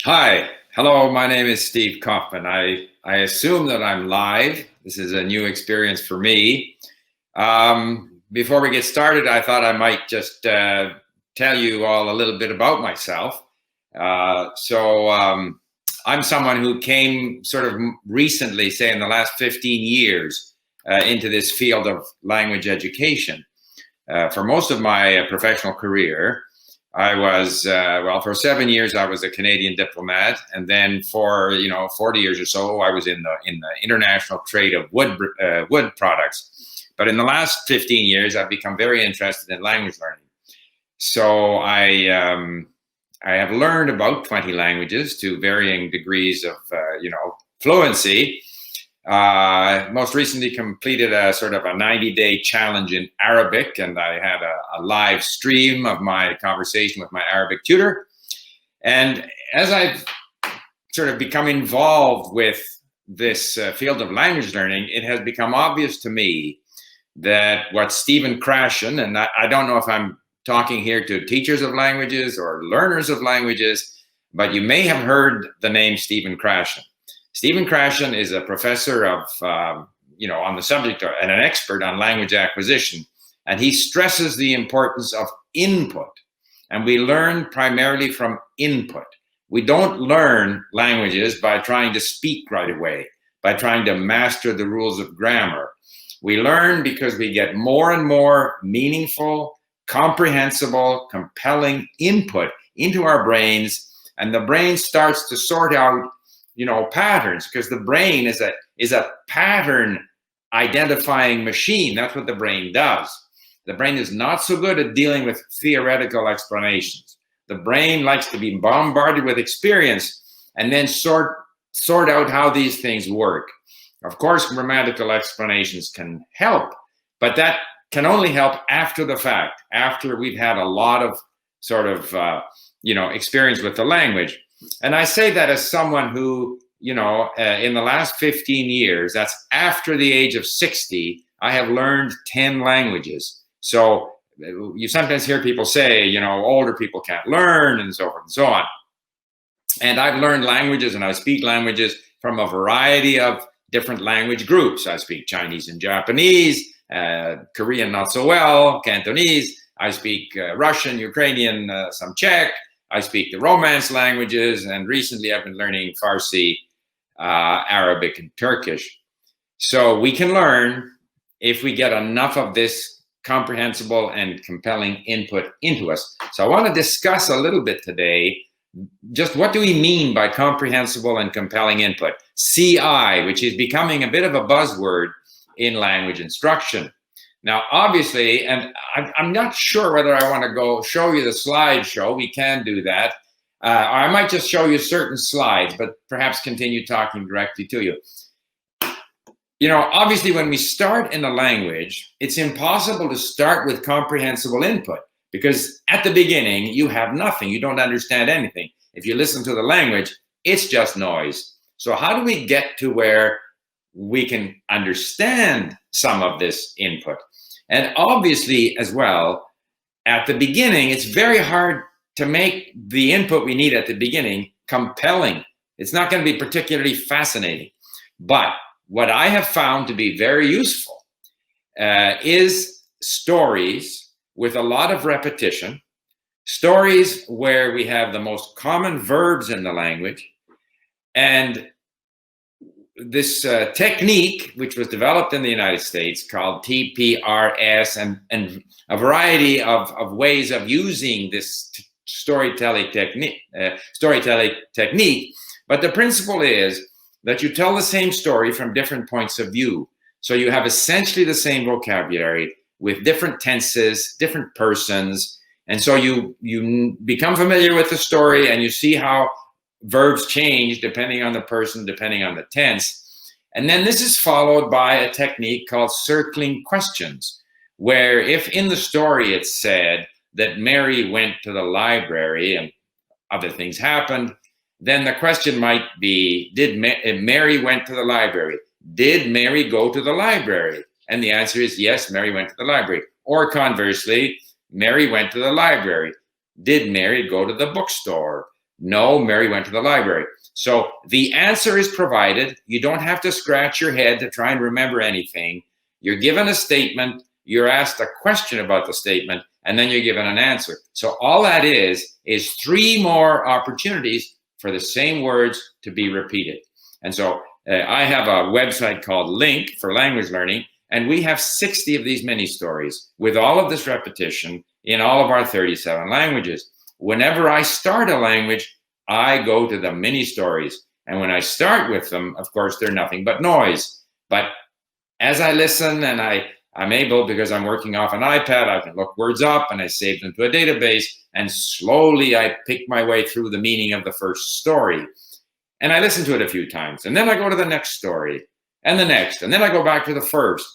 Hi, hello, my name is Steve Kaufmann. I assume that I'm live. This is a new experience for me. Before we get started, I thought I might just tell you all a little bit about myself. I'm someone who came sort of recently, say in the last 15 years, into this field of language education. For most of my professional career, I was, for 7 years, I was a Canadian diplomat. And then for, 40 years or so, I was in the international trade of wood products. But in the last 15 years, I've become very interested in language learning. So I have learned about 20 languages to varying degrees of, fluency. Most recently completed a sort of a 90-day challenge in Arabic, and I had a live stream of my conversation with my Arabic tutor. And as I've sort of become involved with this field of language learning, it has become obvious to me that what Stephen Krashen, and I don't know if I'm talking here to teachers of languages or learners of languages, but you may have heard the name Stephen Krashen. Stephen Krashen is a professor of, on the subject and an expert on language acquisition. And he stresses the importance of input. And we learn primarily from input. We don't learn languages by trying to speak right away, by trying to master the rules of grammar. We learn because we get more and more meaningful, comprehensible, compelling input into our brains. And the brain starts to sort out patterns, because the brain is a pattern identifying machine. That's what the brain does. The brain is not so good at dealing with theoretical explanations. The brain likes to be bombarded with experience and then sort out how these things work. Of course, grammatical explanations can help, but that can only help after the fact, after we've had a lot of experience with the language. And I say that as someone who, in the last 15 years, that's after the age of 60, I have learned 10 languages. So you sometimes hear people say, older people can't learn and so forth and so on. And I've learned languages and I speak languages from a variety of different language groups. I speak Chinese and Japanese, Korean not so well, Cantonese. I speak Russian, Ukrainian, some Czech. I speak the Romance languages, and recently I've been learning Farsi, Arabic, and Turkish. So we can learn if we get enough of this comprehensible and compelling input into us. So I want to discuss a little bit today, just what do we mean by comprehensible and compelling input? CI, which is becoming a bit of a buzzword in language instruction. Now, obviously, and I'm not sure whether I want to go show you the slideshow. We can do that. Or I might just show you certain slides, but perhaps continue talking directly to you. Obviously, when we start in a language, it's impossible to start with comprehensible input, because at the beginning, you have nothing. You don't understand anything. If you listen to the language, it's just noise. So how do we get to where we can understand some of this input? And obviously, as well, at the beginning, it's very hard to make the input we need at the beginning compelling. It's not going to be particularly fascinating. But what I have found to be very useful is stories with a lot of repetition, stories where we have the most common verbs in the language, and this technique, which was developed in the United States, called TPRS, and a variety of ways of using this storytelling technique. But the principle is that you tell the same story from different points of view. So you have essentially the same vocabulary with different tenses, different persons. And so you become familiar with the story, and you see how verbs change depending on the person, depending on the tense. And then this is followed by a technique called circling questions, where if in the story it's said that Mary went to the library and other things happened, then the question might be, Mary went to the library? Did Mary go to the library? And the answer is yes, Mary went to the library. Or conversely, Mary went to the library. Did Mary go to the bookstore? No, Mary went to the library. So the answer is provided. You don't have to scratch your head to try and remember anything. You're given a statement, you're asked a question about the statement, and then you're given an answer. So all that is 3 more opportunities for the same words to be repeated. And so I have a website called Link for language learning, and we have 60 of these mini stories with all of this repetition in all of our 37 languages. Whenever I start a language, I go to the mini stories. And when I start with them, of course, they're nothing but noise. But as I listen, and I'm able, because I'm working off an iPad, I can look words up and I save them to a database, and slowly I pick my way through the meaning of the first story. And I listen to it a few times, and then I go to the next story and the next, and then I go back to the first.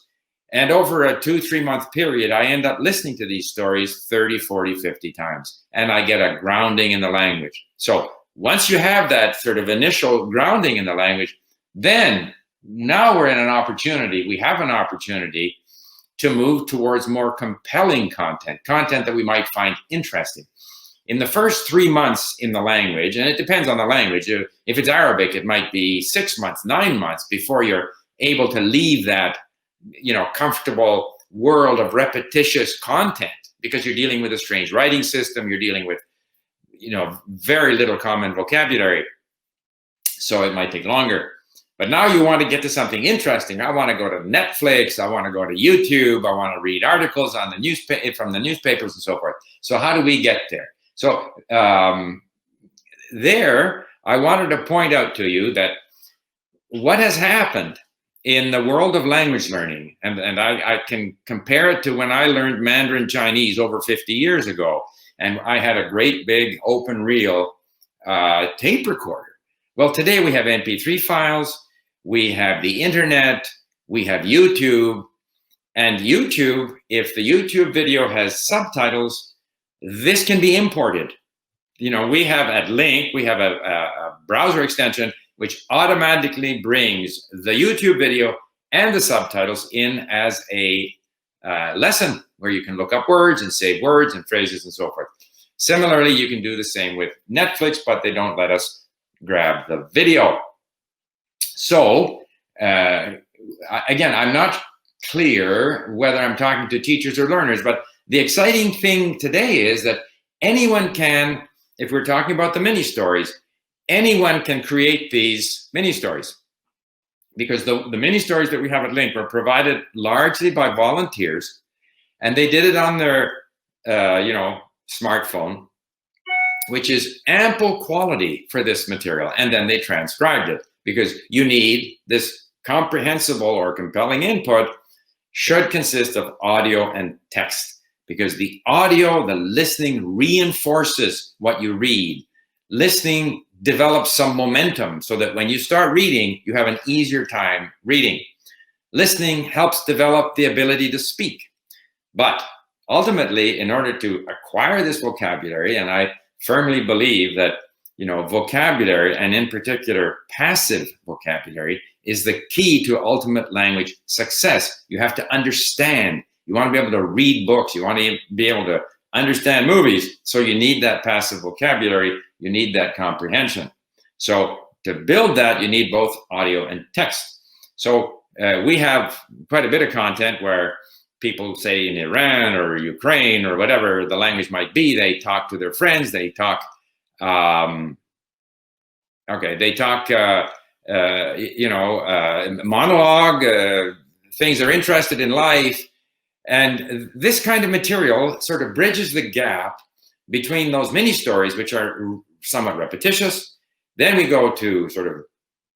And over a 2-3 month period, I end up listening to these stories 30, 40, 50 times, and I get a grounding in the language. So once you have that sort of initial grounding in the language, then now we're in an opportunity, we have an opportunity to move towards more compelling content that we might find interesting. In the first 3 months in the language, and it depends on the language, if it's Arabic, it might be 6 months, 9 months before you're able to leave that, comfortable world of repetitious content, because you're dealing with a strange writing system, you're dealing with, very little common vocabulary. So it might take longer. But now you want to get to something interesting. I want to go to Netflix, I want to go to YouTube, I want to read articles on the from the newspapers and so forth. So how do we get there? So there, I wanted to point out to you that what has happened in the world of language learning, and I can compare it to when I learned Mandarin Chinese over 50 years ago, and I had a great big open reel tape recorder. Well, today we have MP3 files, we have the internet, we have YouTube, and YouTube, if the YouTube video has subtitles, this can be imported. We have at Link, we have a browser extension which automatically brings the YouTube video and the subtitles in as a lesson where you can look up words and save words and phrases and so forth. Similarly, you can do the same with Netflix, but they don't let us grab the video. So, again, I'm not clear whether I'm talking to teachers or learners, but the exciting thing today is that anyone can, if we're talking about the mini stories, anyone can create these mini stories, because the mini stories that we have at Link were provided largely by volunteers, and they did it on their smartphone, which is ample quality for this material, and then they transcribed it, because you need this comprehensible or compelling input should consist of audio and text, because the audio, the listening, reinforces what you read. Listening develops some momentum so that when you start reading, you have an easier time reading. Listening helps develop the ability to speak. But ultimately, in order to acquire this vocabulary, and I firmly believe that vocabulary, and in particular passive vocabulary, is the key to ultimate language success. You have to understand. You want to be able to read books. You want to be able to understand movies. So you need that passive vocabulary. You need that comprehension. So to build that, you need both audio and text. So we have quite a bit of content where people, say in Iran or Ukraine or whatever the language might be, they talk to their friends, they talk, monologue, things they're interested in life. And this kind of material sort of bridges the gap between those mini stories, which are somewhat repetitious. Then we go to sort of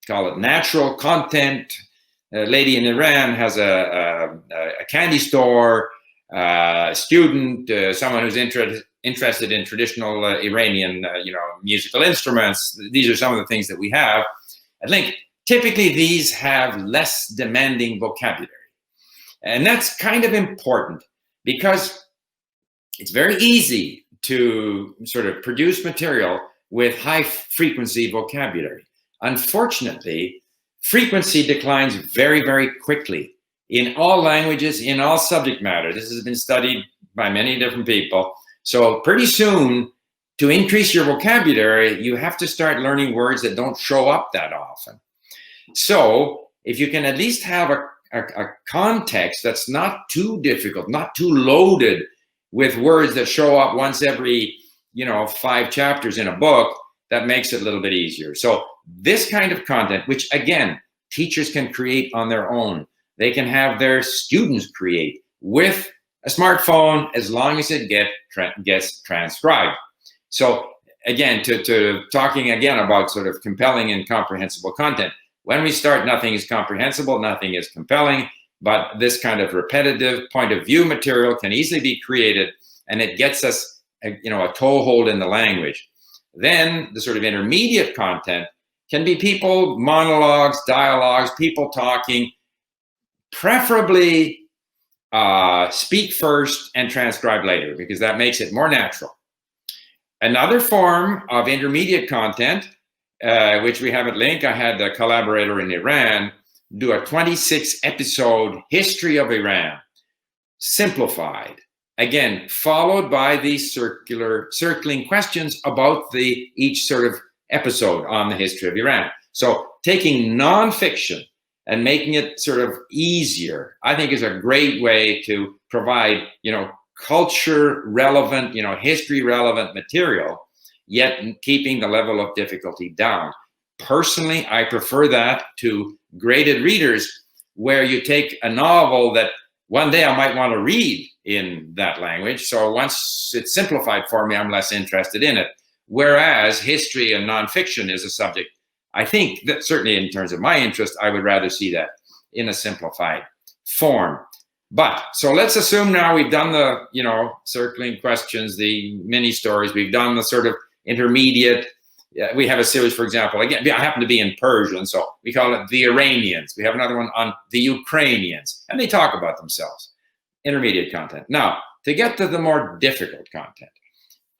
call it natural content. A lady in Iran has a candy store, student, someone who's interested in traditional Iranian, musical instruments. These are some of the things that we have. I think typically these have less demanding vocabulary. And that's kind of important, because it's very easy to sort of produce material with high frequency vocabulary. Unfortunately, frequency declines very, very quickly in all languages, in all subject matter. This has been studied by many different people. So pretty soon, to increase your vocabulary, you have to start learning words that don't show up that often. So if you can at least have a context that's not too difficult, not too loaded with words that show up once every, 5 chapters in a book, that makes it a little bit easier. So this kind of content, which again, teachers can create on their own. They can have their students create with a smartphone as long as it gets transcribed. So again, to talking again about sort of compelling and comprehensible content, when we start, nothing is comprehensible, nothing is compelling, but this kind of repetitive point of view material can easily be created, and it gets us a toehold in the language. Then the sort of intermediate content can be people, monologues, dialogues, people talking, preferably speak first and transcribe later, because that makes it more natural. Another form of intermediate content, which we have at Link, I had a collaborator in Iran do a 26-episode history of Iran, simplified, again, followed by these circling questions about each sort of episode on the history of Iran. So taking nonfiction and making it sort of easier, I think, is a great way to provide, culture relevant, history relevant material, yet keeping the level of difficulty down. Personally, I prefer that to graded readers, where you take a novel that one day I might want to read in that language. So once it's simplified for me, I'm less interested in it. Whereas history and nonfiction is a subject, I think that certainly in terms of my interest, I would rather see that in a simplified form. But so let's assume now we've done the, circling questions, the mini stories, we've done the sort of intermediate. We have a series, for example, again, I happen to be in Persian, so we call it The Iranians. We have another one on the Ukrainians, and they talk about themselves. Intermediate content. Now, to get to the more difficult content,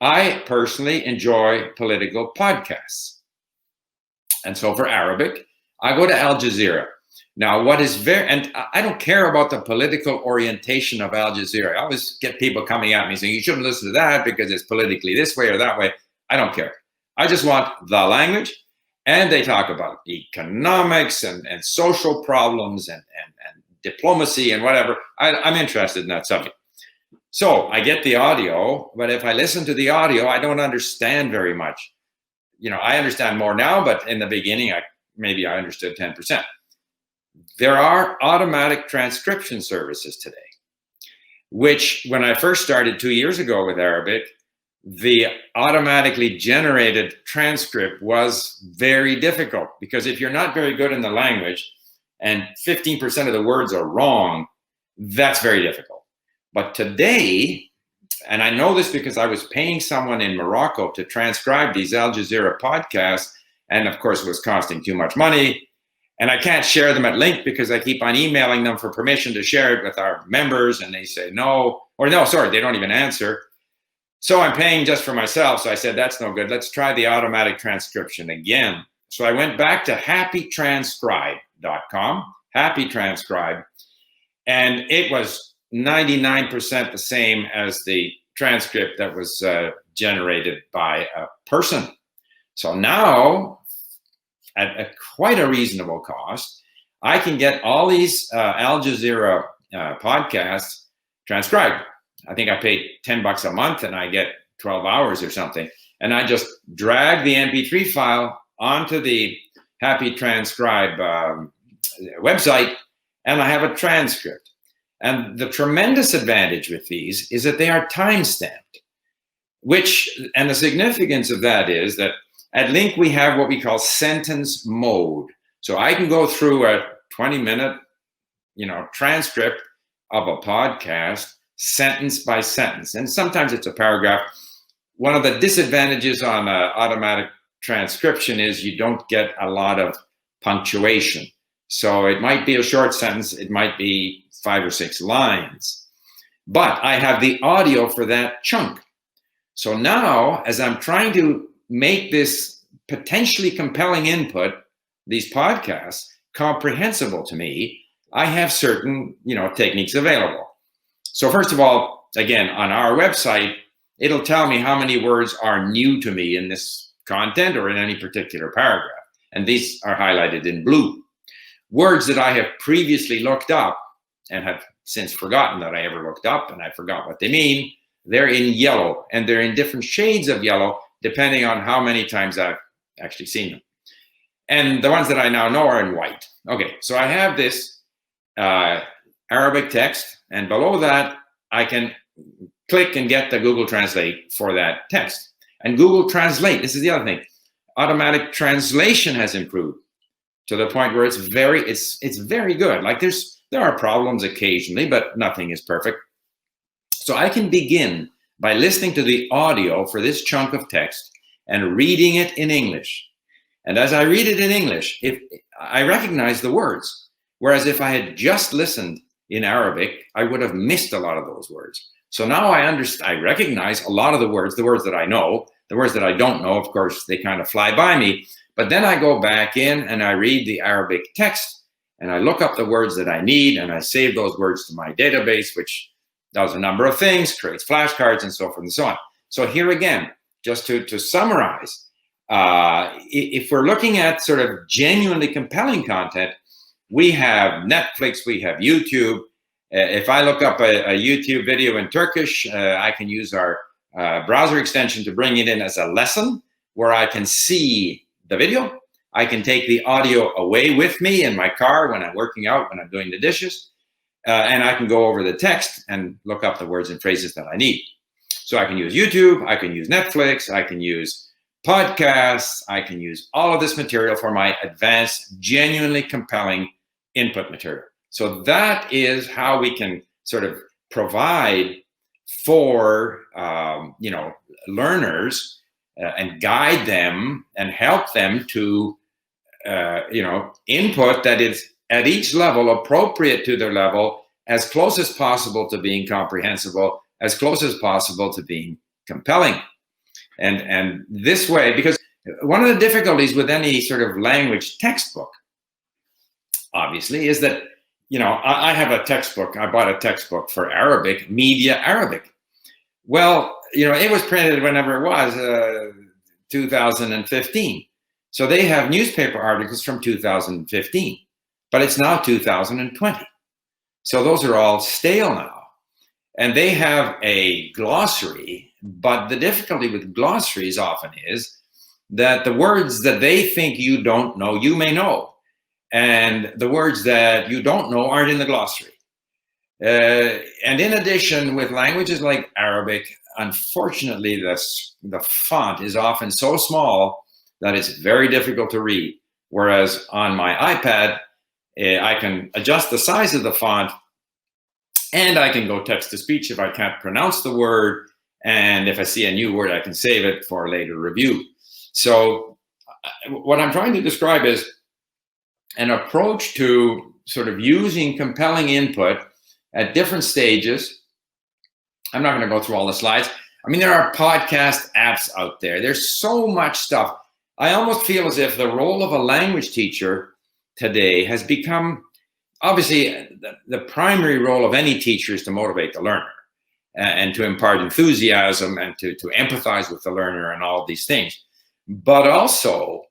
I personally enjoy political podcasts. And so for Arabic, I go to Al Jazeera. Now, what is and I don't care about the political orientation of Al Jazeera. I always get people coming at me saying, you shouldn't listen to that because it's politically this way or that way. I don't care. I just want the language, and they talk about economics and social problems and diplomacy and whatever. I'm interested in that subject. So I get the audio, but if I listen to the audio, I don't understand very much. I understand more now, but in the beginning, maybe I understood 10%. There are automatic transcription services today, which when I first started 2 years ago with Arabic, the automatically generated transcript was very difficult, because if you're not very good in the language and 15% of the words are wrong, that's very difficult. But today, and I know this because I was paying someone in Morocco to transcribe these Al Jazeera podcasts, and of course it was costing too much money, and I can't share them at Link because I keep on emailing them for permission to share it with our members, and they say no, or no, sorry, they don't even answer. So I'm paying just for myself. So I said, that's no good. Let's try the automatic transcription again. So I went back to happytranscribe.com, Happy Transcribe, and it was 99% the same as the transcript that was generated by a person. So now, at quite a reasonable cost, I can get all these Al Jazeera podcasts transcribed. I think I paid $10 a month and I get 12 hours or something. And I just drag the MP3 file onto the Happy Transcribe website, and I have a transcript. And the tremendous advantage with these is that they are time-stamped, and the significance of that is that at Link we have what we call sentence mode. So I can go through a 20-minute, transcript of a podcast, sentence by sentence, and sometimes it's a paragraph. One of the disadvantages on automatic transcription is you don't get a lot of punctuation. So it might be a short sentence, it might be 5 or 6 lines, but I have the audio for that chunk. So now, as I'm trying to make this potentially compelling input, these podcasts, comprehensible to me, I have certain, techniques available. So first of all, again, on our website, it'll tell me how many words are new to me in this content or in any particular paragraph. And these are highlighted in blue. Words that I have previously looked up and have since forgotten that I ever looked up, and I forgot what they mean, they're in yellow, and they're in different shades of yellow depending on how many times I've actually seen them. And the ones that I now know are in white. Okay, so I have this Arabic text, and below that I can click and get the Google Translate for that text. And Google Translate, this is the other thing, automatic translation has improved to the point where it's very good. Like there are problems occasionally, but nothing is perfect. So I can begin by listening to the audio for this chunk of text and reading it in English. And as I read it in English, if I recognize the words, whereas if I had just listened in Arabic, I would have missed a lot of those words. So now I recognize a lot of the words that I know. The words that I don't know, of course, they kind of fly by me. But then I go back in and I read the Arabic text and I look up the words that I need and I save those words to my database, which does a number of things, creates flashcards and so forth and so on. So here again, just to summarize, if we're looking at sort of genuinely compelling content, we have Netflix, we have YouTube. If I look up a YouTube video in Turkish, I can use our browser extension to bring it in as a lesson where I can see the video. I can take the audio away with me in my car when I'm working out, when I'm doing the dishes, and I can go over the text and look up the words and phrases that I need. So I can use YouTube, I can use Netflix, I can use podcasts, I can use all of this material for my advanced, genuinely compelling input material. So that is how we can sort of provide for learners and guide them and help them to input that is at each level appropriate to their level, as close as possible to being comprehensible, as close as possible to being compelling. And this way, because one of the difficulties with any sort of language textbook, obviously, is that I have a textbook. I bought a textbook for Arabic, Media Arabic. Well, it was printed whenever it was, 2015. So they have newspaper articles from 2015, but it's now 2020. So those are all stale now. And they have a glossary, but the difficulty with glossaries often is that the words that they think you don't know, you may know. And the words that you don't know aren't in the glossary. And in addition, with languages like Arabic, unfortunately, the font is often so small that it's very difficult to read. Whereas on my iPad, I can adjust the size of the font and I can go text to speech if I can't pronounce the word. And if I see a new word, I can save it for later review. So what I'm trying to describe is an approach to sort of using compelling input at different stages. I'm not going to go through all the slides. I mean, there are podcast apps out there. There's so much stuff. I almost feel as if the role of a language teacher today has become, obviously, the primary role of any teacher is to motivate the learner and to impart enthusiasm and to empathize with the learner and all of these things, but also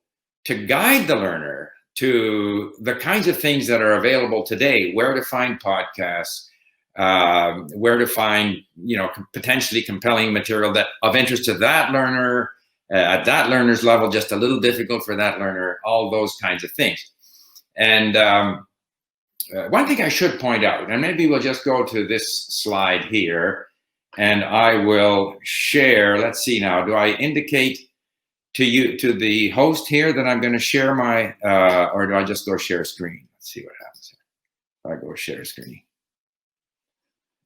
to guide the learner to the kinds of things that are available today, where to find podcasts, where to find, potentially compelling material that of interest to that learner, at that learner's level, just a little difficult for that learner, all those kinds of things. And one thing I should point out, and maybe we'll just go to this slide here, and I will share, let's see now, do I indicate to the host here that I'm going to share my, or do I just go share screen? Let's see what happens here. If I go share screen.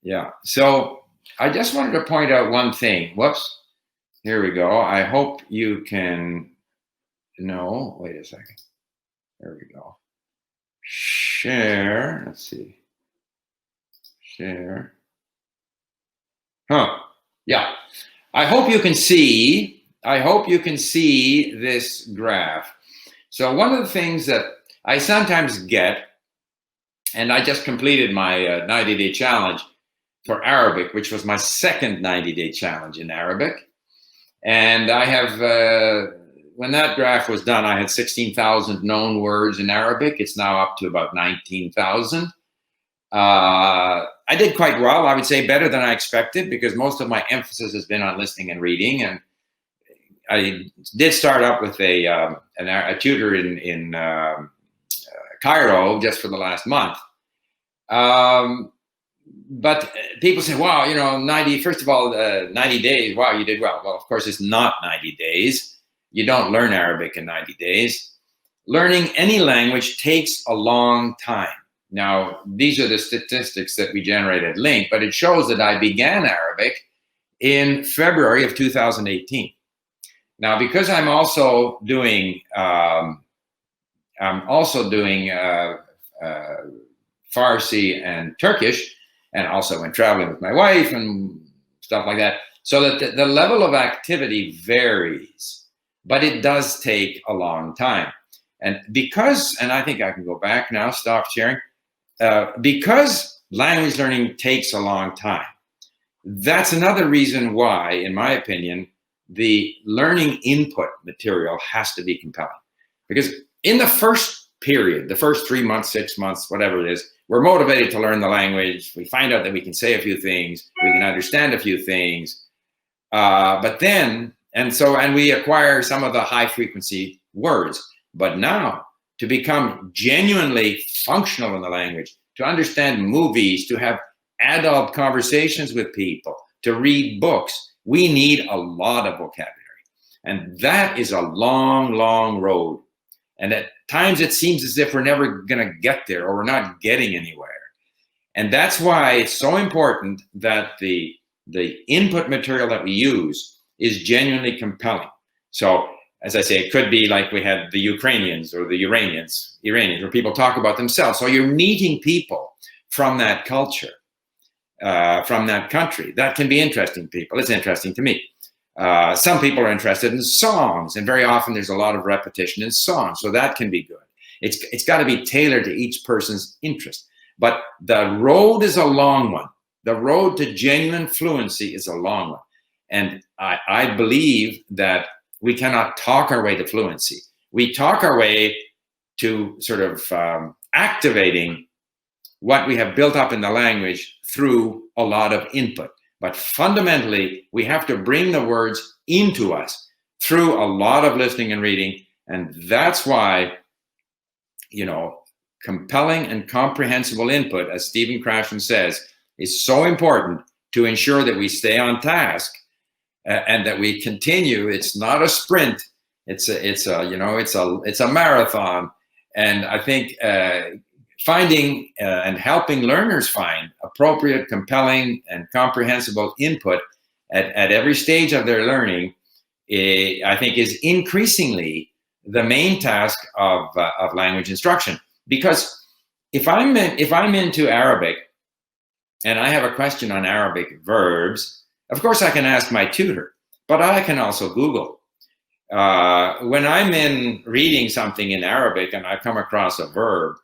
Yeah, so I just wanted to point out one thing. Whoops, here we go. I hope you can, no, wait a second. There we go. Share, let's see. Share. Yeah, I hope you can see this graph. So one of the things that I sometimes get, and I just completed my 90-day challenge, for Arabic, which was my second 90-day challenge in Arabic. And I have, when that graph was done, I had 16,000 known words in Arabic. It's now up to about 19,000. I did quite well, I would say better than I expected, because most of my emphasis has been on listening and reading. And I did start up with a tutor in Cairo just for the last month. But people say, wow, you know, 90 days, wow, you did well. Well, of course, it's not 90 days. You don't learn Arabic in 90 days. Learning any language takes a long time. Now, these are the statistics that we generate at Link, but it shows that I began Arabic in February of 2018. Now, because I'm also doing Farsi and Turkish, and also when traveling with my wife and stuff like that, so that the level of activity varies, but it does take a long time. And because, and I think I can go back now, stop sharing, because language learning takes a long time, that's another reason why, in my opinion, the learning input material has to be compelling. Because in the first period, the first 3 months, 6 months, whatever it is, we're motivated to learn the language. We find out that we can say a few things, we can understand a few things, but then, and we acquire some of the high frequency words. But now, to become genuinely functional in the language, to understand movies, to have adult conversations with people, to read books, we need a lot of vocabulary. And that is a long, long road. And at times it seems as if we're never going to get there, or we're not getting anywhere. And that's why it's so important that the input material that we use is genuinely compelling. So, as I say, it could be like we had the Ukrainians or the Iranians, where people talk about themselves. So you're meeting people from that culture, from that country. That can be interesting to people. It's interesting to me. Some people are interested in songs, and very often there's a lot of repetition in songs, so that can be good. It's got to be tailored to each person's interest. But the road is a long one. The road to genuine fluency is a long one. And I believe that we cannot talk our way to fluency. We talk our way to sort of activating what we have built up in the language through a lot of input. But fundamentally, we have to bring the words into us through a lot of listening and reading. And that's why, you know, compelling and comprehensible input, as Stephen Krashen says, is so important to ensure that we stay on task and that we continue. It's not a sprint. It's a marathon. And I think finding and helping learners find appropriate, compelling, and comprehensible input at every stage of their learning, I think, is increasingly the main task of language instruction. Because if I'm into Arabic and I have a question on Arabic verbs, of course I can ask my tutor, but I can also Google. When I'm in reading something in Arabic and I come across a verb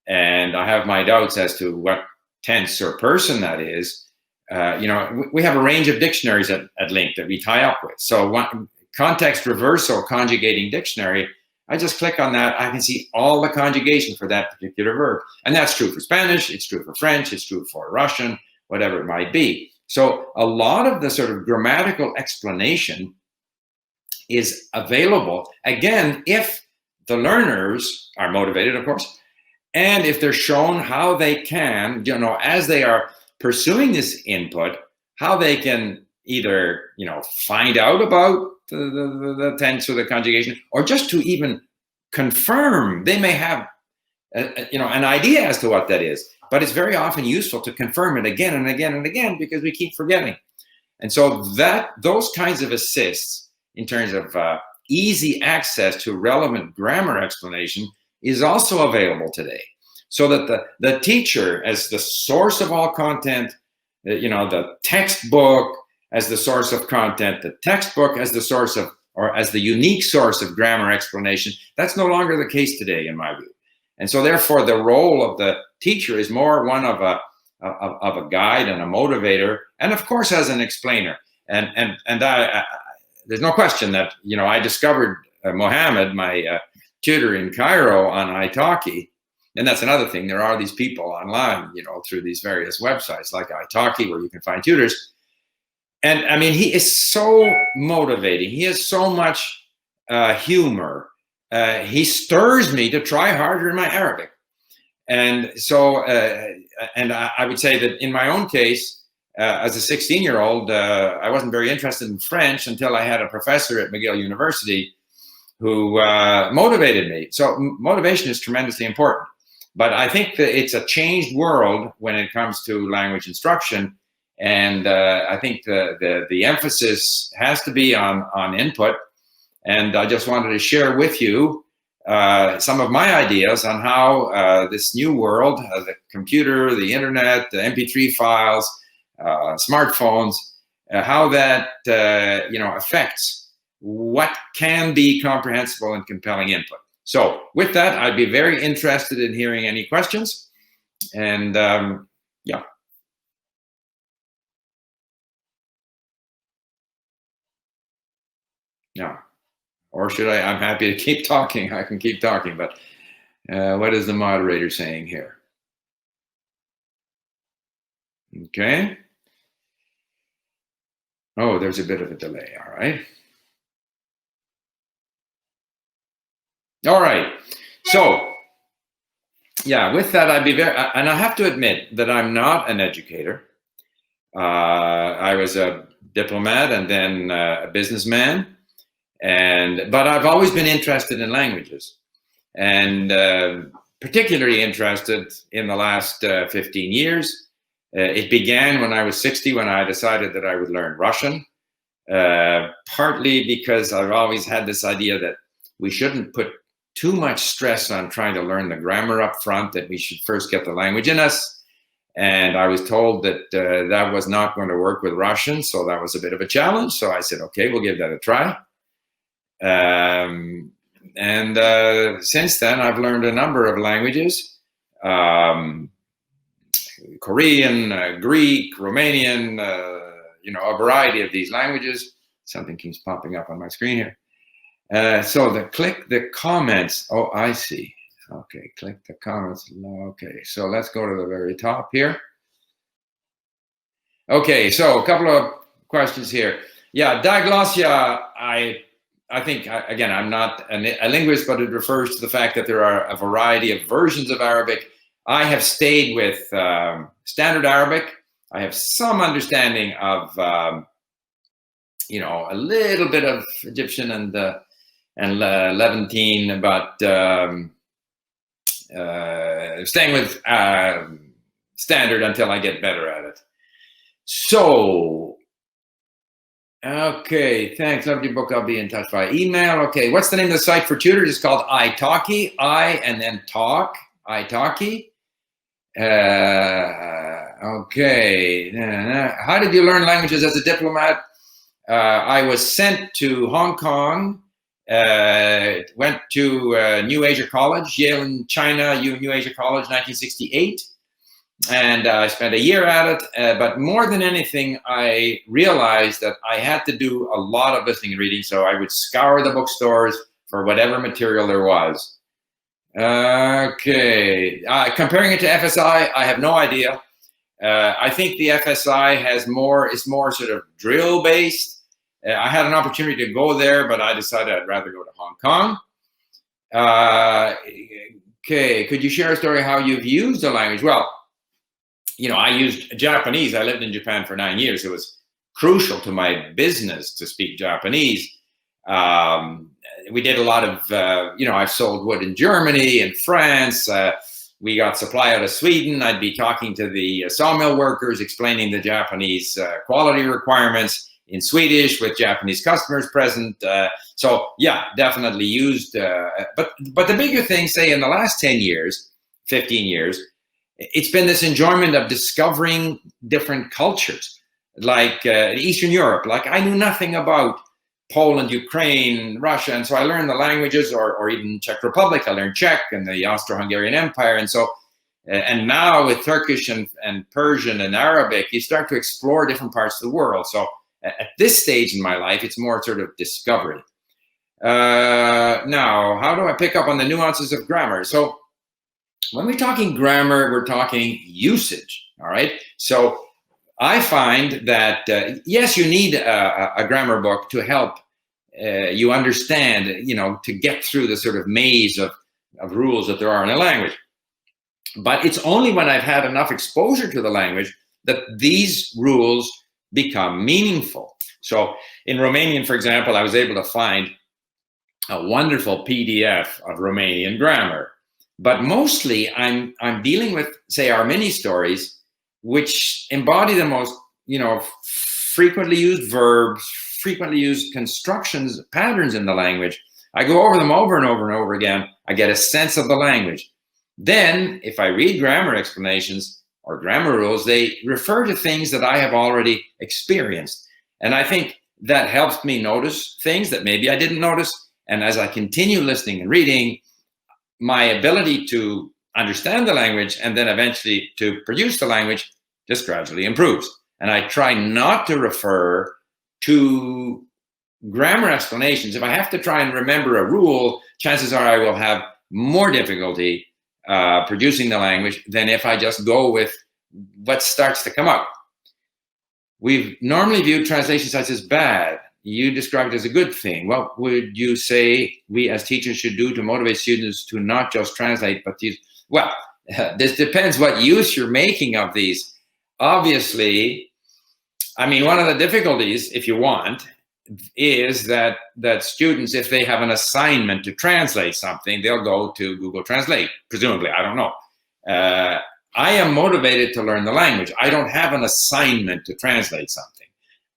and I have my doubts as to what tense or person that is, we have a range of dictionaries at Link that we tie up with. So one context reversal conjugating dictionary, I just click on that. I can see all the conjugation for that particular verb. And that's true for Spanish, it's true for French, it's true for Russian, whatever it might be. So a lot of the sort of grammatical explanation is available, again, if the learners are motivated, of course, and if they're shown how they can, as they are pursuing this input, how they can either, find out about the tense or the conjugation, or just to even confirm. They may have, an idea as to what that is, but it's very often useful to confirm it again and again and again because we keep forgetting. And so those kinds of assists in terms of easy access to relevant grammar explanation is also available today, so that the teacher, as the source of all content, the textbook as the source of content, the textbook as the source of, or as the unique source of grammar explanation, that's no longer the case today, in my view. And so therefore, the role of the teacher is more one of of a guide and a motivator, and of course as an explainer. And there's no question that, you know, I discovered Mohammed, my tutor in Cairo, on italki. And that's another thing. There are these people online, you know, through these various websites like italki, where you can find tutors. And I mean, he is so motivating. He has so much humor. He stirs me to try harder in my Arabic. And so, and I would say that in my own case, as a 16-year-old, I wasn't very interested in French until I had a professor at McGill University who motivated me. So motivation is tremendously important. But I think that it's a changed world when it comes to language instruction. And I think the emphasis has to be on input. And I just wanted to share with you some of my ideas on how this new world, the computer, the internet, the MP3 files, smartphones, how that you know, affects what can be comprehensible and compelling input. So with that, I'd be very interested in hearing any questions. And yeah. Yeah. Or should I? I'm happy to keep talking. I can keep talking, but what is the moderator saying here? Okay. Oh, there's a bit of a delay. All right. All right. So, yeah, with that, I'd be very, and I have to admit that I'm not an educator. I was a diplomat and then a businessman. But I've always been interested in languages, and particularly interested in the last 15 years. It began when I was 60, when I decided that I would learn Russian, partly because I've always had this idea that we shouldn't put too much stress on trying to learn the grammar up front, that we should first get the language in us. And I was told that that was not going to work with Russian, so that was a bit of a challenge. So I said, okay, we'll give that a try. Since then, I've learned a number of languages, Korean, Greek, Romanian, you know, a variety of these languages. Something keeps popping up on my screen here. So click the comments. Oh, I see. Okay, click the comments. Okay, so let's go to the very top here. Okay, so a couple of questions here. Yeah, diglossia, I think, again, I'm not a linguist, but it refers to the fact that there are a variety of versions of Arabic. I have stayed with Standard Arabic. I have some understanding of, you know, a little bit of Egyptian and Levantine, but staying with Standard until I get better at it. So, okay, thanks. Love your book. I'll be in touch by email. Okay, what's the name of the site for tutors? It's called italki, I and then talk, italki. Okay, how did you learn languages as a diplomat? I was sent to Hong Kong, went to New Asia College, Yale in China, New Asia College, 1968. And I spent a year at it, but more than anything, I realized that I had to do a lot of listening and reading, so I would scour the bookstores for whatever material there was. Okay, comparing it to FSI, I have no idea. I think the FSI is more sort of drill-based. I had an opportunity to go there, but I decided I'd rather go to Hong Kong. Okay, could you share a story how you've used the language? Well, you know, I used Japanese. I lived in Japan for 9 years. It was crucial to my business to speak Japanese. We did a lot of, you know, I've sold wood in Germany and France. We got supply out of Sweden. I'd be talking to the sawmill workers, explaining the Japanese quality requirements in Swedish with Japanese customers present. So yeah, definitely used. But the bigger thing, say in the last 10 years, 15 years, it's been this enjoyment of discovering different cultures, like Eastern Europe. Like I knew nothing about Poland, Ukraine, Russia, and so I learned the languages, or even Czech Republic. I learned Czech and the Austro-Hungarian Empire, and so And now with Turkish and Persian and Arabic, you start to explore different parts of the world. So at this stage in my life, it's more sort of discovery. Now, how do I pick up on the nuances of grammar? So when we're talking grammar, we're talking usage, all right? So I find that, yes, you need a grammar book to help you understand, to get through the sort of maze of rules that there are in a language. But it's only when I've had enough exposure to the language that these rules become meaningful. So in Romanian, for example, I was able to find a wonderful PDF of Romanian grammar. But mostly I'm dealing with, say, our mini stories, which embody the most, frequently used verbs, frequently used constructions, patterns in the language. I go over them over and over and over again. I get a sense of the language. Then, if I read grammar explanations or grammar rules, they refer to things that I have already experienced. And I think that helps me notice things that maybe I didn't notice. And as I continue listening and reading, my ability to understand the language and then eventually to produce the language just gradually improves. And I try not to refer to grammar explanations. If I have to try and remember a rule, chances are I will have more difficulty producing the language than if I just go with what starts to come out. We've normally viewed translation sites as bad. You described it as a good thing. What would you say we as teachers should do to motivate students to not just translate, but use? Well, this depends what use you're making of these. Obviously, I mean, one of the difficulties, if you want, is that students, if they have an assignment to translate something, they'll go to Google Translate, presumably, I don't know. I am motivated to learn the language. I don't have an assignment to translate something.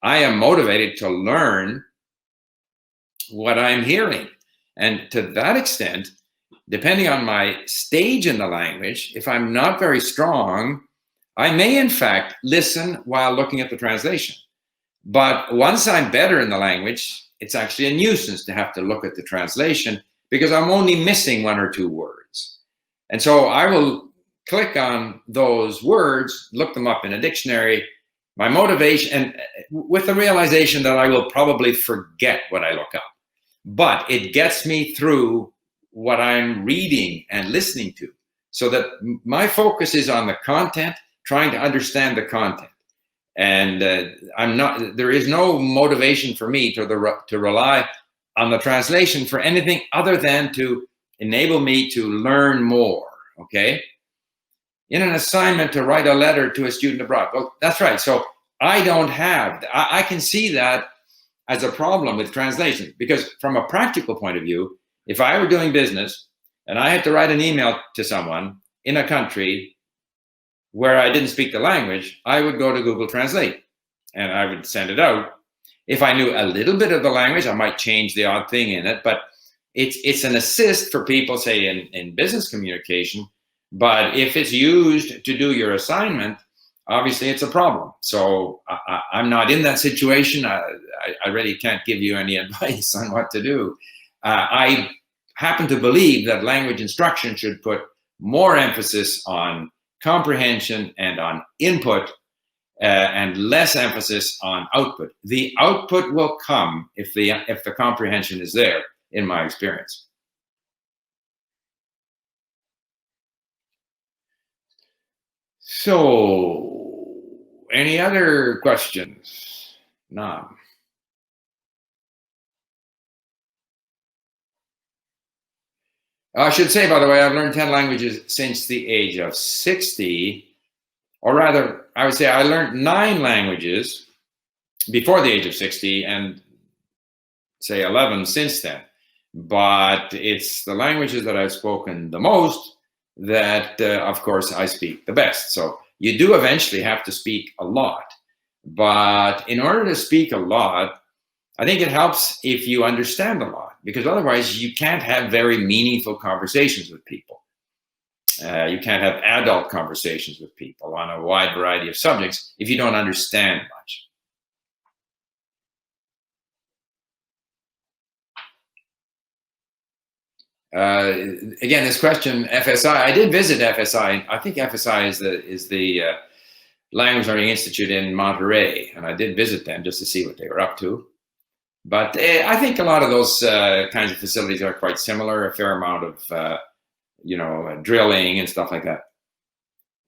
I am motivated to learn what I'm hearing. And to that extent, depending on my stage in the language, if I'm not very strong, I may in fact listen while looking at the translation. But once I'm better in the language, it's actually a nuisance to have to look at the translation because I'm only missing one or two words. And so I will click on those words, look them up in a dictionary, my motivation, and with the realization that I will probably forget what I look up. But it gets me through what I'm reading and listening to, so that my focus is on the content, trying to understand the content. And there is no motivation for me to rely on the translation for anything other than to enable me to learn more, okay? In an assignment to write a letter to a student abroad. Well, that's right. So I don't have, I can see that as a problem with translation, because from a practical point of view, if I were doing business and I had to write an email to someone in a country where I didn't speak the language, I would go to Google Translate and I would send it out. If I knew a little bit of the language, I might change the odd thing in it, but it's an assist for people, say, in business communication. But if it's used to do your assignment, obviously it's a problem. So I'm not in that situation. I really can't give you any advice on what to do. I happen to believe that language instruction should put more emphasis on comprehension and on input and less emphasis on output. The output will come if the comprehension is there, in my experience. So, any other questions? No. I should say, by the way, I've learned 10 languages since the age of 60, or rather, I would say I learned 9 languages before the age of 60 and say 11 since then. But it's the languages that I've spoken the most that, of course, I speak the best. So you do eventually have to speak a lot. But in order to speak a lot, I think it helps if you understand a lot, because otherwise you can't have very meaningful conversations with people. You can't have adult conversations with people on a wide variety of subjects if you don't understand much. Again, this question, FSI, I did visit FSI. I think FSI is the Language Learning Institute in Monterey, and I did visit them just to see what they were up to. But I think a lot of those kinds of facilities are quite similar, a fair amount of, drilling and stuff like that.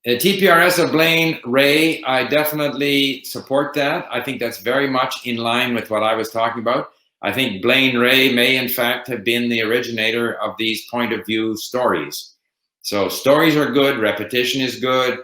TPRS of Blaine Ray, I definitely support that. I think that's very much in line with what I was talking about. I think Blaine Ray may, in fact, have been the originator of these point of view stories. So stories are good, repetition is good.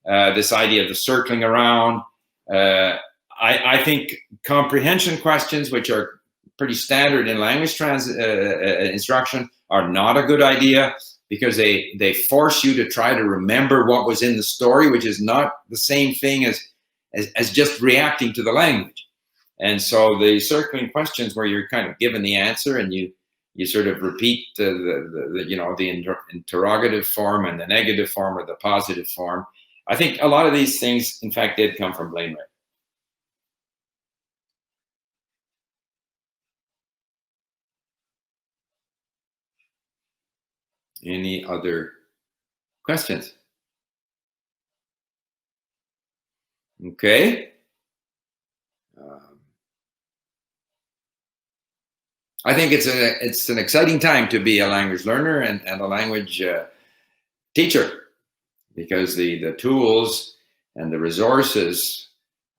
This idea of the circling around. I think comprehension questions, which are pretty standard in language instruction, are not a good idea, because they force you to try to remember what was in the story, which is not the same thing as just reacting to the language. And so the circling questions, where you're kind of given the answer and you sort of repeat the interrogative form and the negative form or the positive form. I think a lot of these things, in fact, did come from Blaine Ray. Any other questions? Okay. I think it's an exciting time to be a language learner and a language teacher, because the tools and the resources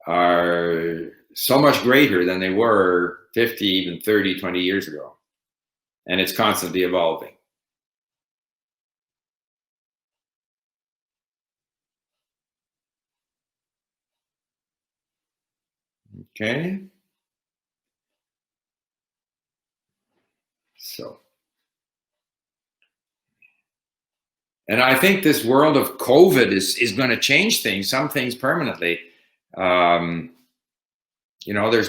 are so much greater than they were 50, even 30, 20 years ago. And it's constantly evolving. Okay. So, and I think this world of COVID is going to change things, some things permanently. There's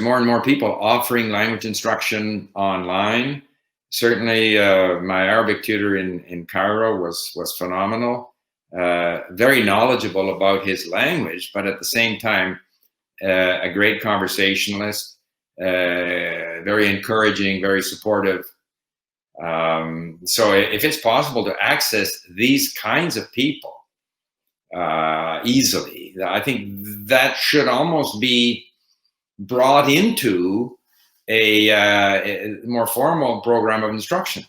more and more people offering language instruction online. Certainly, my Arabic tutor in Cairo was phenomenal, very knowledgeable about his language, but at the same time, a great conversationalist, very encouraging, very supportive. So if it's possible to access these kinds of people easily, I think that should almost be brought into a more formal program of instruction.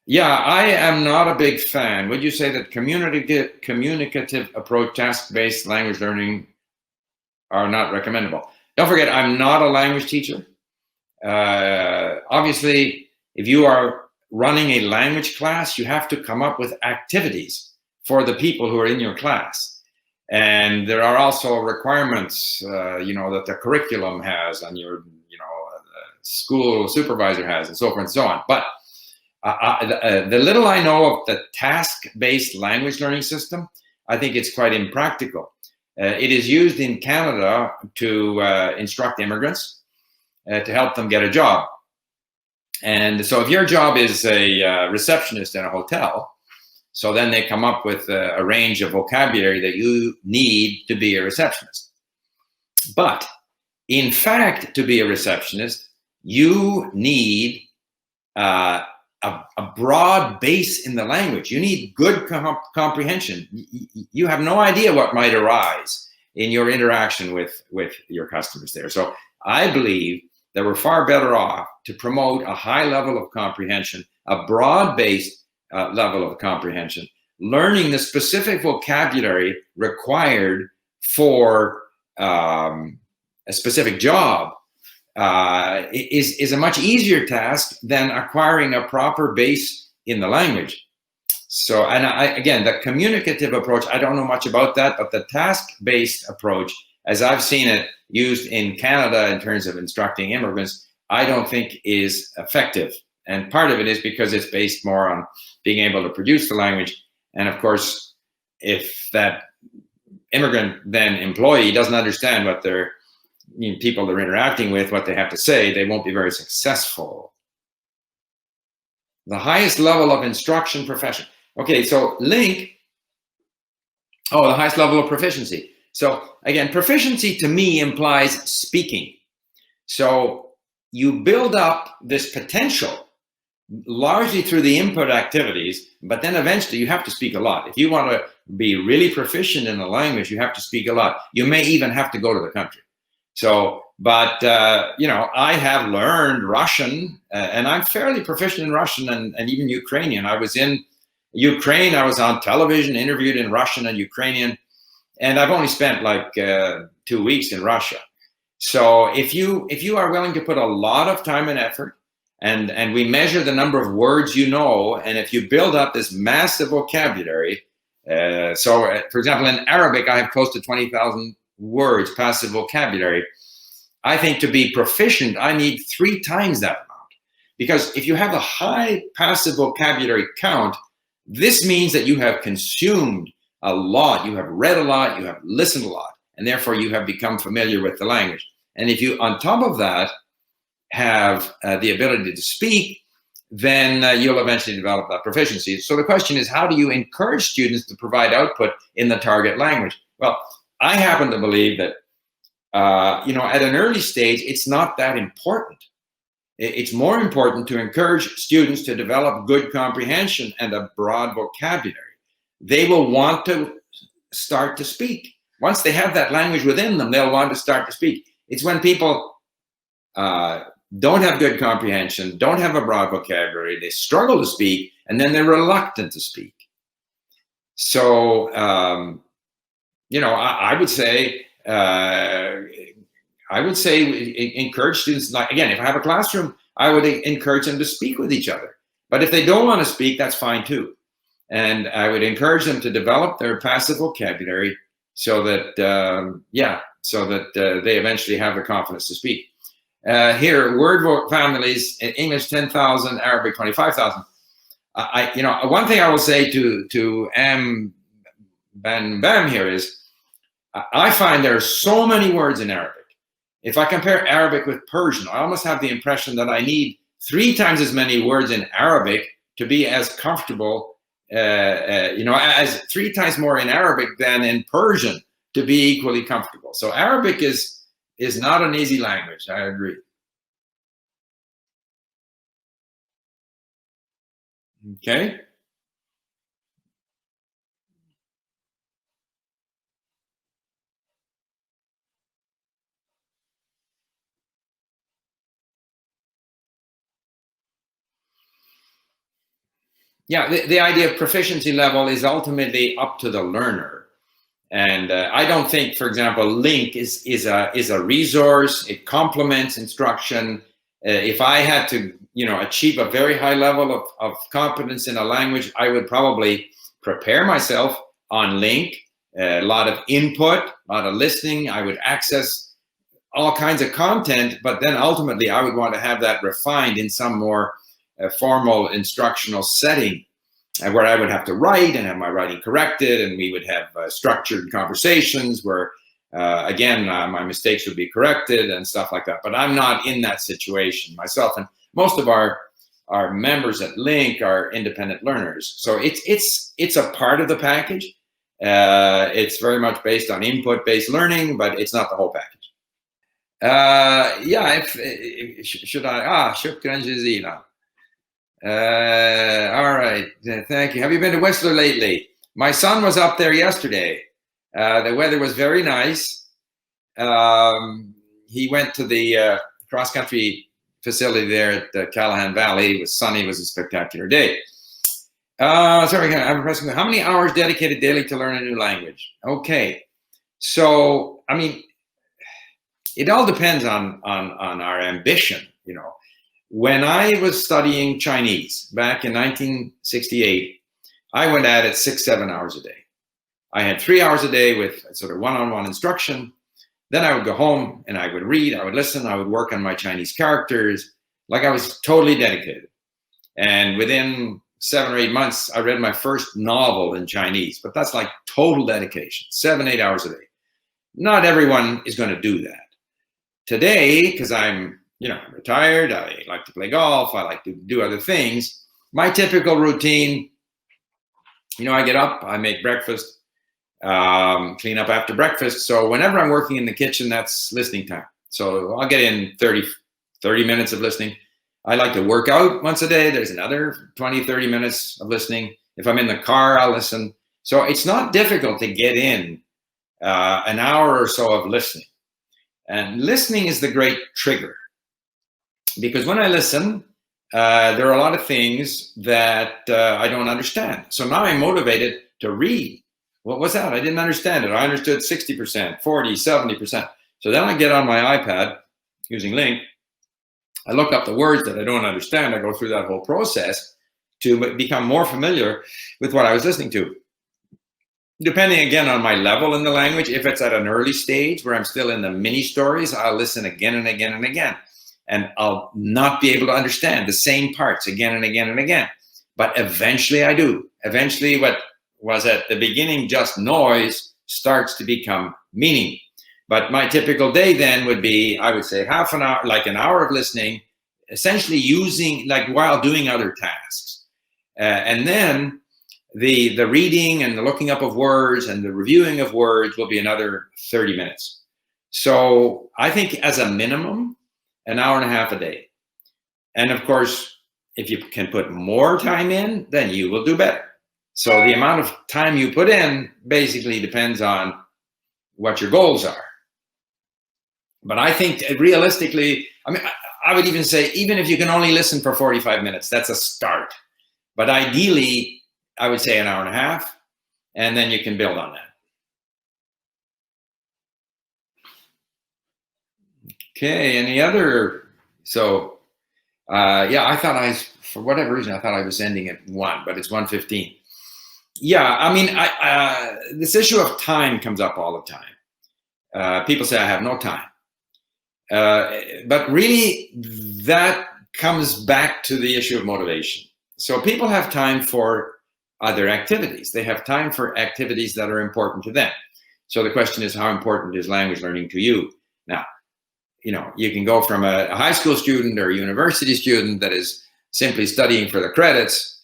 Yeah, I am not a big fan. Would you say that communicative approach, task-based language learning are not recommendable? Don't forget, I'm not a language teacher. Obviously, if you are running a language class, you have to come up with activities for the people who are in your class. And there are also requirements, that the curriculum has, and your, school supervisor has, and so forth and so on. But the little I know of the task-based language learning system, I think it's quite impractical. It is used in Canada to instruct immigrants, to help them get a job. And so if your job is a receptionist in a hotel, so then they come up with a range of vocabulary that you need to be a receptionist. But in fact, to be a receptionist, you need a broad base in the language. You need good comprehension. You have no idea what might arise in your interaction with your customers there. So I believe that we're far better off to promote a high level of comprehension, a broad-based level of comprehension, learning the specific vocabulary required for a specific job is a much easier task than acquiring a proper base in the language. So, and again, the communicative approach, I don't know much about that, but the task-based approach, as I've seen it used in Canada in terms of instructing immigrants, I don't think is effective. And part of it is because it's based more on being able to produce the language. And of course, if that immigrant then employee doesn't understand what their people they're interacting with, what they have to say, they won't be very successful. The highest level of instruction profession. Okay, so link, the highest level of proficiency. So again, proficiency to me implies speaking. So you build up this potential largely through the input activities, but then eventually you have to speak a lot. If you want to be really proficient in a language, you have to speak a lot. You may even have to go to the country. So, but, I have learned Russian, and I'm fairly proficient in Russian and even Ukrainian. I was in Ukraine, I was on television, interviewed in Russian and Ukrainian, and I've only spent like 2 weeks in Russia. So if you are willing to put a lot of time and effort, and we measure the number of words you know, and if you build up this massive vocabulary, for example, in Arabic, I have close to 20,000 words, passive vocabulary. I think to be proficient, I need 3 times that amount. Because if you have a high passive vocabulary count, this means that you have consumed a lot, you have read a lot, you have listened a lot, and therefore you have become familiar with the language. And if you, on top of that, have the ability to speak, then you'll eventually develop that proficiency. So the question is, how do you encourage students to provide output in the target language? Well, I happen to believe that, at an early stage, it's not that important. It's more important to encourage students to develop good comprehension and a broad vocabulary. They will want to start to speak. Once they have that language within them, they'll want to start to speak. It's when people don't have good comprehension, don't have a broad vocabulary, they struggle to speak, and then they're reluctant to speak. So, I would say encourage students. Like, again, if I have a classroom, I would encourage them to speak with each other. But if they don't want to speak, that's fine too. And I would encourage them to develop their passive vocabulary so that, they eventually have the confidence to speak. Here, word families, in English 10,000, Arabic 25,000. One thing I will say to Bam here is, I find there are so many words in Arabic. If I compare Arabic with Persian, I almost have the impression that I need 3 times as many words in Arabic to be as comfortable, as 3 times more in Arabic than in Persian to be equally comfortable. So Arabic is not an easy language. I agree. Okay. Yeah, the idea of proficiency level is ultimately up to the learner. And I don't think, for example, LINK is a resource. It complements instruction. If I had to, achieve a very high level of competence in a language, I would probably prepare myself on LINK, a lot of input, a lot of listening. I would access all kinds of content, but then ultimately I would want to have that refined in some more formal instructional setting, where I would have to write and have my writing corrected, and we would have structured conversations where, my mistakes would be corrected and stuff like that. But I'm not in that situation myself, and most of our members at Link are independent learners. So it's a part of the package. It's very much based on input-based learning, but it's not the whole package. Should I? Shukran jazila. All right, thank you. Have you been to Whistler lately? My son was up there yesterday. The weather was very nice. He went to the cross-country facility there at the Callahan Valley. It was sunny. It was a spectacular day. Sorry, I have a question. How many hours dedicated daily to learn a new language? Okay, so I mean, it all depends on our ambition, When I was studying Chinese back in 1968, I went at it 6-7 hours a day. I had 3 hours a day with sort of one-on-one instruction. Then I would go home and I would read, I would listen, I would work on my Chinese characters, like I was totally dedicated. And within 7 or 8 months, I read my first novel in Chinese, but that's like total dedication, 7-8 hours a day. Not everyone is going to do that. Today, because I'm retired, I like to play golf, I like to do other things. My typical routine, I get up, I make breakfast, clean up after breakfast. So whenever I'm working in the kitchen, that's listening time. So I'll get in 30, 30 minutes of listening. I like to work out once a day. There's another 20, 30 minutes of listening. If I'm in the car, I'll listen. So it's not difficult to get in an hour or so of listening. And listening is the great trigger. Because when I listen, there are a lot of things that I don't understand. So now I'm motivated to read. What was that? I didn't understand it. I understood 60%, 40, 70%. So then I get on my iPad using Link. I look up the words that I don't understand. I go through that whole process to become more familiar with what I was listening to. Depending again on my level in the language, if it's at an early stage where I'm still in the mini stories, I'll listen again and again and again. And I'll not be able to understand the same parts again and again and again. But eventually I do. Eventually what was at the beginning just noise starts to become meaning. But my typical day then would be, I would say half an hour, like an hour of listening, essentially using, like while doing other tasks. And then the reading and the looking up of words and the reviewing of words will be another 30 minutes. So I think as a minimum, an hour and a half a day. And of course, if you can put more time in, then you will do better. So the amount of time you put in basically depends on what your goals are. But I think realistically, I mean, I would even say, even if you can only listen for 45 minutes, that's a start. But ideally, I would say an hour and a half, and then you can build on that. Okay, any other? So, yeah, I thought for whatever reason, I thought I was ending at 1, but it's 1:15. Yeah, I mean, this issue of time comes up all the time. People say I have no time. But really, that comes back to the issue of motivation. So people have time for other activities. They have time for activities that are important to them. So the question is, how important is language learning to you? Now, you know, you can go from a high school student or a university student that is simply studying for the credits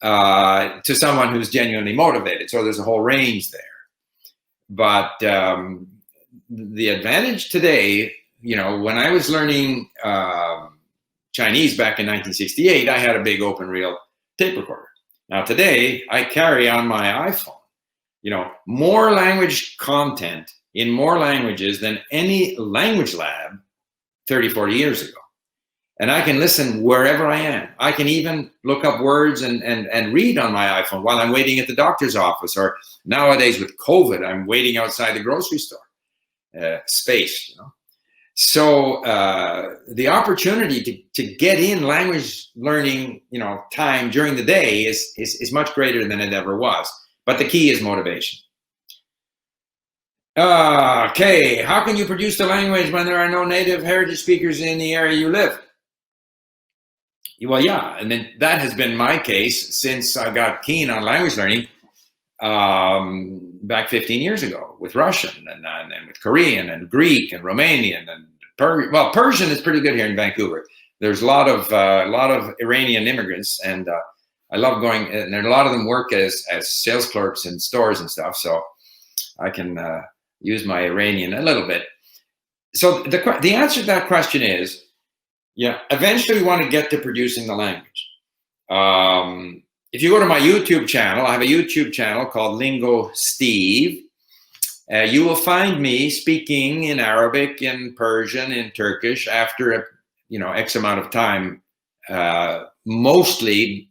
to someone who's genuinely motivated. So there's a whole range there. But the advantage today, you know, when I was learning Chinese back in 1968, I had a big open reel tape recorder. Now today, I carry on my iPhone, you know, more language content in more languages than any language lab 30, 40 years ago. And I can listen wherever I am. I can even look up words and read on my iPhone while I'm waiting at the doctor's office, or nowadays with COVID, I'm waiting outside the grocery store. Space, you know. So the opportunity to get in language learning, you know, time during the day is much greater than it ever was. But the key is motivation. Okay, how can you produce the language when there are no native heritage speakers in the area you live? Well, yeah, and then that has been my case since I got keen on language learning back 15 years ago with Russian and with Korean and Greek and Romanian and Persian is pretty good here in Vancouver. There's a lot of Iranian immigrants, and I love going. And a lot of them work as sales clerks in stores and stuff, so I can use my Iranian a little bit. So the answer to that question is, yeah, eventually we want to get to producing the language. If you go to my YouTube channel, I have a YouTube channel called Lingo Steve. You will find me speaking in Arabic, in Persian, in Turkish after X amount of time, mostly,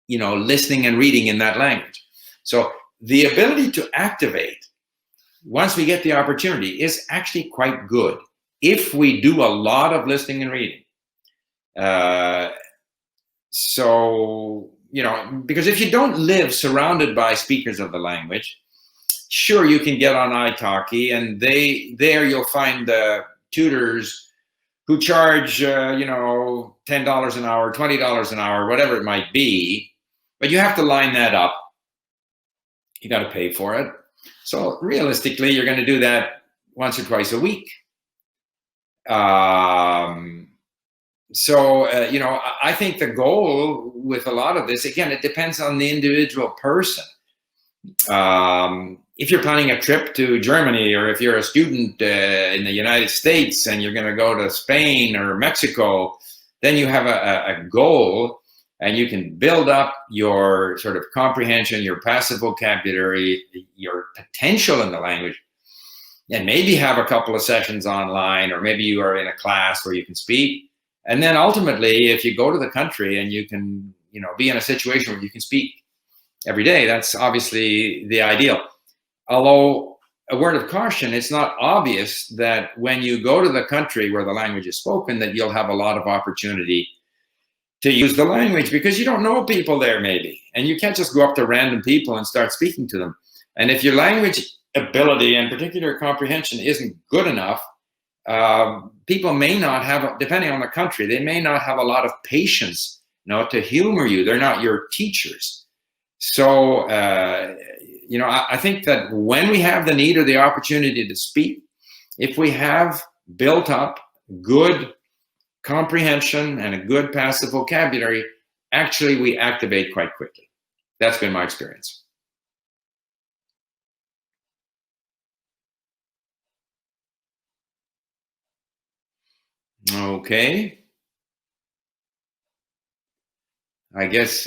listening and reading in that language. So the ability to activate once we get the opportunity is actually quite good if we do a lot of listening and reading. Because if you don't live surrounded by speakers of the language, sure, you can get on italki, and there you'll find tutors who charge $10 an hour, $20 an hour, whatever it might be, but you have to line that up. You got to pay for it. So realistically, you're going to do that once or twice a week. I think the goal with a lot of this, again, it depends on the individual person. if you're planning a trip to Germany, or if you're a student in the United States and you're going to go to Spain or Mexico, then you have a goal, and you can build up your sort of comprehension, your passive vocabulary, your potential in the language, and maybe have a couple of sessions online, or maybe you are in a class where you can speak. And then ultimately, if you go to the country and you can, be in a situation where you can speak every day, that's obviously the ideal. Although, a word of caution, it's not obvious that when you go to the country where the language is spoken, that you'll have a lot of opportunity to use the language, because you don't know people there maybe, and you can't just go up to random people and start speaking to them. And if your language ability and particular comprehension isn't good enough, people may not have, depending on the country, they may not have a lot of patience, to humor you. They're not your teachers. So, I think that when we have the need or the opportunity to speak, if we have built up good comprehension and a good passive vocabulary, actually we activate quite quickly. That's been my experience. Okay. I guess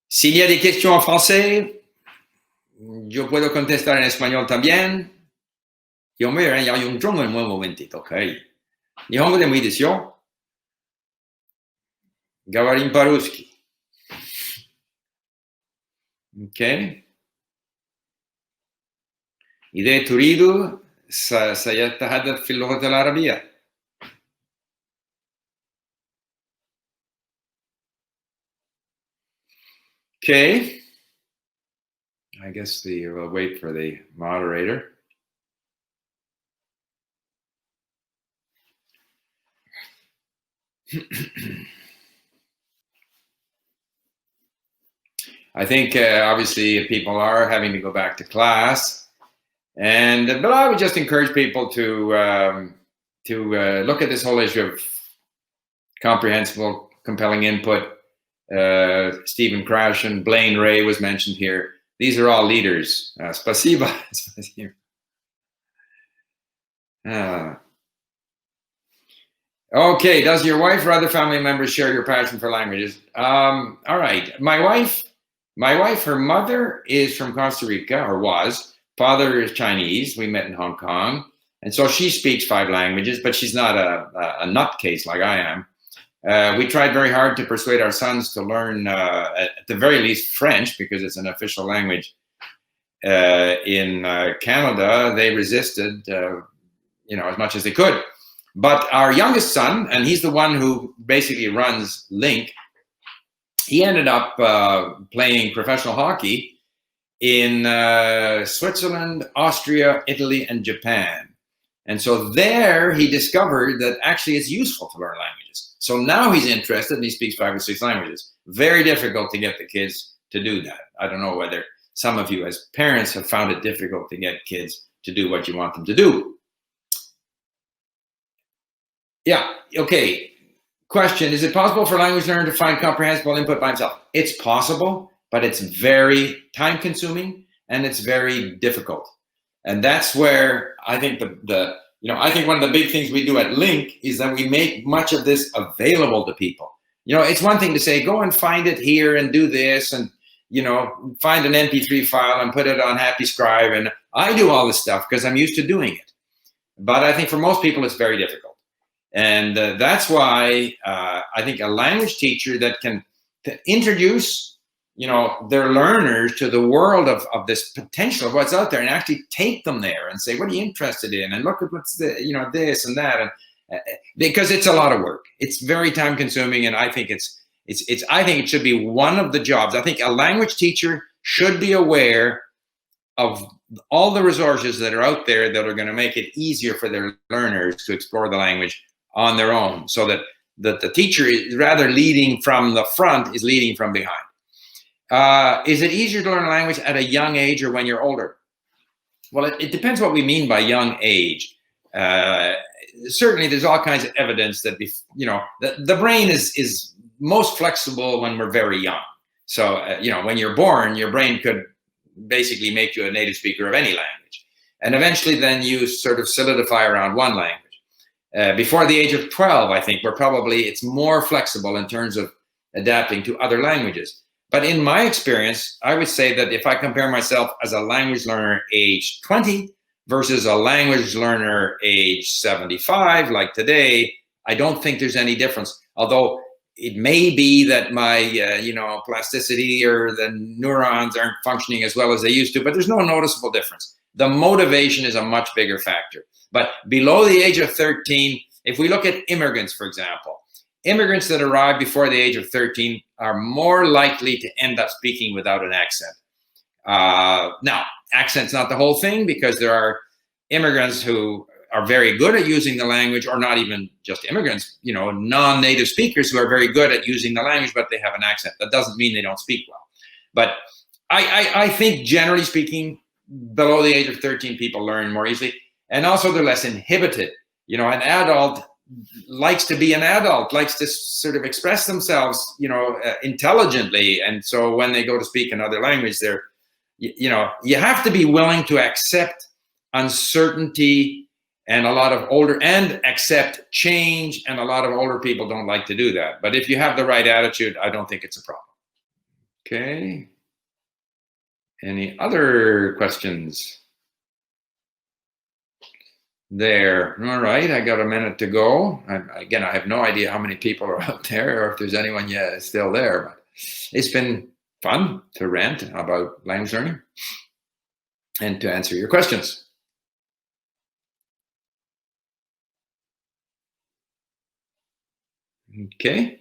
s'il y a des questions en français, yo puedo contestar en español también. 有没有人要用中文问我问题都可以。日本語でもいいですよ。говорим по-русски. Okay. إذا تريد سيتحدث في اللغة العربية. Okay. I guess we'll wait for the moderator. I think obviously people are having to go back to class, but I would just encourage people to look at this whole issue of comprehensible, compelling input. Stephen Krashen, Blaine Ray was mentioned here. These are all leaders. Spasiba. Okay, does your wife or other family members share your passion for languages? All right, my wife, her mother is from Costa Rica, or was. Father is Chinese. We met in Hong Kong. And so she speaks 5 languages, but she's not a nutcase like I am. We tried very hard to persuade our sons to learn, at the very least, French, because it's an official language in Canada. They resisted, as much as they could. But our youngest son, and he's the one who basically runs Link, he ended up playing professional hockey in Switzerland, Austria, Italy, and Japan. And so there he discovered that actually it's useful to learn languages. So now he's interested and he speaks 5 or 6 languages. Very difficult to get the kids to do that. I don't know whether some of you as parents have found it difficult to get kids to do what you want them to do. Yeah, okay. Question, is it possible for a language learner to find comprehensible input by himself? It's possible, but it's very time consuming and it's very difficult. And that's where I think I think one of the big things we do at Link is that we make much of this available to people. It's one thing to say, go and find it here and do this and, find an MP3 file and put it on Happy Scribe. And I do all this stuff because I'm used to doing it. But I think for most people, it's very difficult. And that's why I think a language teacher that can introduce, their learners to the world of this potential of what's out there and actually take them there and say, what are you interested in? And look at what's this and that. And because it's a lot of work. It's very time consuming. And I think I think it should be one of the jobs. I think a language teacher should be aware of all the resources that are out there that are going to make it easier for their learners to explore the language on their own, so that the teacher is rather leading from the front, is leading from behind. Is it easier to learn a language at a young age or when you're older? Well, it depends what we mean by young age. Certainly, there's all kinds of evidence that the brain is most flexible when we're very young. So, when you're born, your brain could basically make you a native speaker of any language. And eventually then you sort of solidify around one language. Before the age of 12, I think it's more flexible in terms of adapting to other languages. But in my experience, I would say that if I compare myself as a language learner age 20 versus a language learner age 75, like today, I don't think there's any difference. Although it may be that my, plasticity or the neurons aren't functioning as well as they used to, but there's no noticeable difference. The motivation is a much bigger factor. But below the age of 13, if we look at immigrants, for example, immigrants that arrive before the age of 13 are more likely to end up speaking without an accent. Now, accent's not the whole thing, because there are immigrants who are very good at using the language, or not even just immigrants, non-native speakers who are very good at using the language, but they have an accent. That doesn't mean they don't speak well. But I think, generally speaking, below the age of 13, people learn more easily. And also they're less inhibited. An adult likes to be an adult, likes to sort of express themselves, intelligently. And so when they go to speak another language, you have to be willing to accept uncertainty, and accept change. And a lot of older people don't like to do that. But if you have the right attitude, I don't think it's a problem. Okay. Any other questions? There. All right, I got a minute to go. Again, I have no idea how many people are out there, or if there's anyone yet still there. But it's been fun to rant about language learning and to answer your questions. Okay.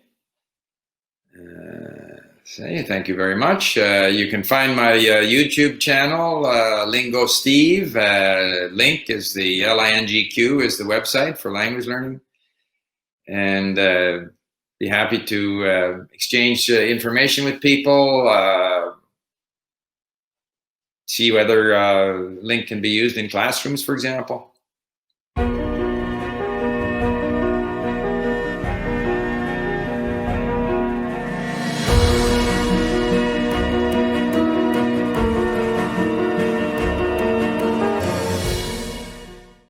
Thank you very much. You can find my YouTube channel, Lingo Steve. Link is the LINGQ is the website for language learning, and be happy to exchange information with people. See whether link can be used in classrooms, for example.